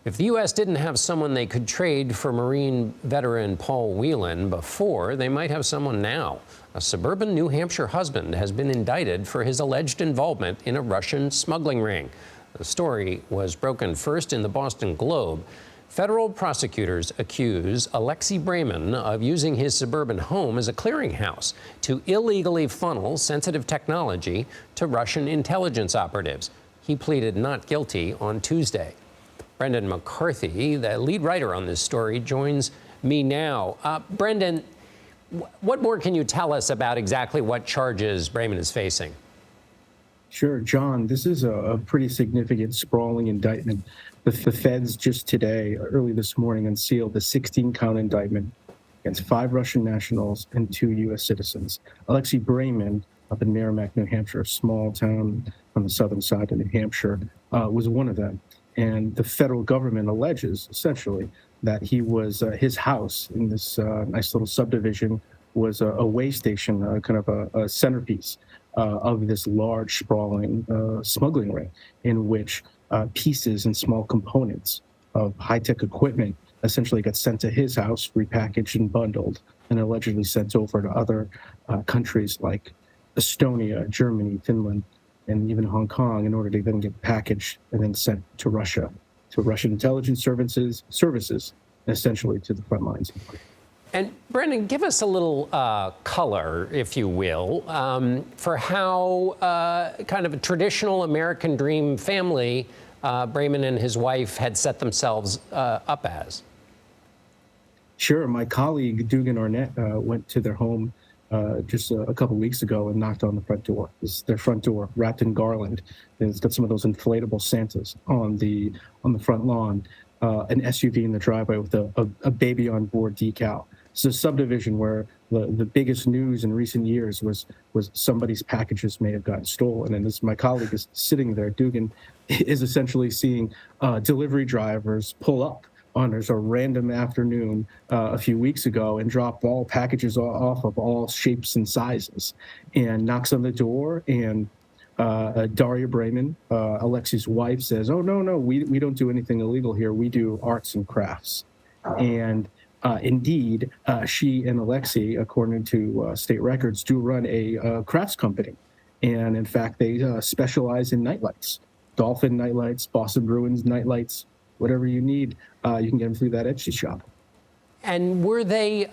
If the U.S. didn't have someone they could trade for Marine veteran Paul Whelan before, they might have someone now. A suburban New Hampshire husband has been indicted for his alleged involvement in a Russian smuggling ring. The story was broken first in the Boston Globe. Federal prosecutors accuse Alexei Brayman of using his suburban home as a clearinghouse to illegally funnel sensitive technology to Russian intelligence operatives. He pleaded not guilty on Tuesday. Brendan McCarthy, the lead writer on this story, joins me now. Brendan, what more can you tell us about exactly what charges Brayman is facing? Sure, John, this is a pretty significant, sprawling indictment. The feds just today, early this morning, unsealed the 16-count indictment against 5 Russian nationals and 2 U.S. citizens. Alexei Brayman, up in Merrimack, New Hampshire, a small town on the southern side of New Hampshire, was one of them. And the federal government alleges, essentially, that he was his house in this nice little subdivision was a way station, kind of a centerpiece of this large, sprawling smuggling ring, in which pieces and small components of high-tech equipment essentially got sent to his house, repackaged and bundled, and allegedly sent over to other countries like Estonia, Germany, Finland, and even Hong Kong, in order to then get packaged and then sent to Russia, to Russian intelligence services, and essentially to the front lines. And Brendan, give us a little color, if you will, for how kind of a traditional American dream family Brayman and his wife had set themselves up as. Sure. My colleague, Dugan Arnett, went to their home just a couple weeks ago and knocked on the front door. It's their front door, wrapped in garland. And it's got some of those inflatable Santas on the front lawn, an SUV in the driveway with a baby on board decal. It's a subdivision where the biggest news in recent years was somebody's packages may have gotten stolen. And as my colleague is sitting there, Dugan is essentially seeing delivery drivers pull up on a random afternoon a few weeks ago and drop all packages off of all shapes and sizes, and knocks on the door, and Daria Brayman, Alexei's wife, says, "Oh, no, we don't do anything illegal here. We do arts and crafts." And indeed, she and Alexei, according to state records, do run a crafts company. And in fact, they specialize in nightlights, Dolphin nightlights, Boston Bruins nightlights, whatever you need, you can get them through that Etsy shop. And were they,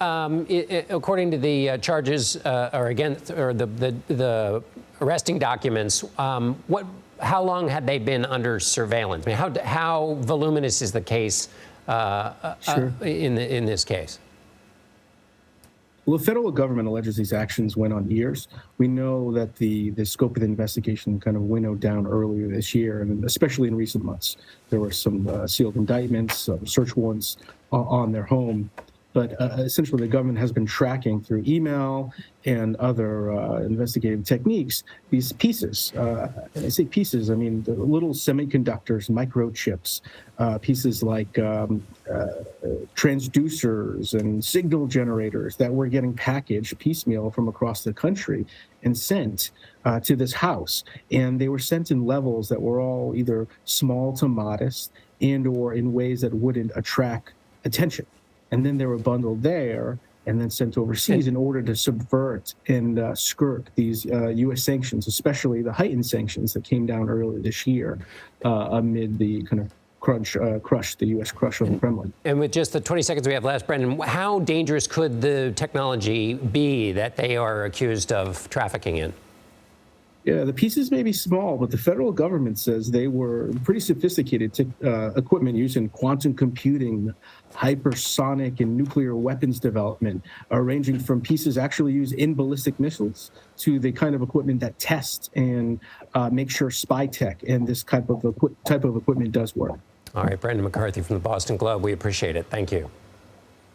according to the charges the arresting documents, how long had they been under surveillance? I mean, how voluminous is the case Sure. in this case? Well, the federal government alleges these actions went on years. We know that the scope of the investigation kind of winnowed down earlier this year, and especially in recent months. There were some sealed indictments, search warrants on their home. But essentially, the government has been tracking through email and other investigative techniques these pieces. I say pieces, I mean the little semiconductors, microchips, pieces like transducers and signal generators that were getting packaged piecemeal from across the country and sent to this house. And they were sent in levels that were all either small to modest and or in ways that wouldn't attract attention. And then they were bundled there and then sent overseas in order to subvert and skirt these U.S. sanctions, especially the heightened sanctions that came down earlier this year amid the kind of the U.S. crush on the Kremlin. And with just the 20 seconds we have left, Brendan, how dangerous could the technology be that they are accused of trafficking in? Yeah, the pieces may be small, but the federal government says they were pretty sophisticated equipment used in quantum computing, hypersonic and nuclear weapons development, ranging from pieces actually used in ballistic missiles to the kind of equipment that tests and make sure spy tech and this type of equipment does work. All right, Brendan McCarthy from the Boston Globe. We appreciate it. Thank you.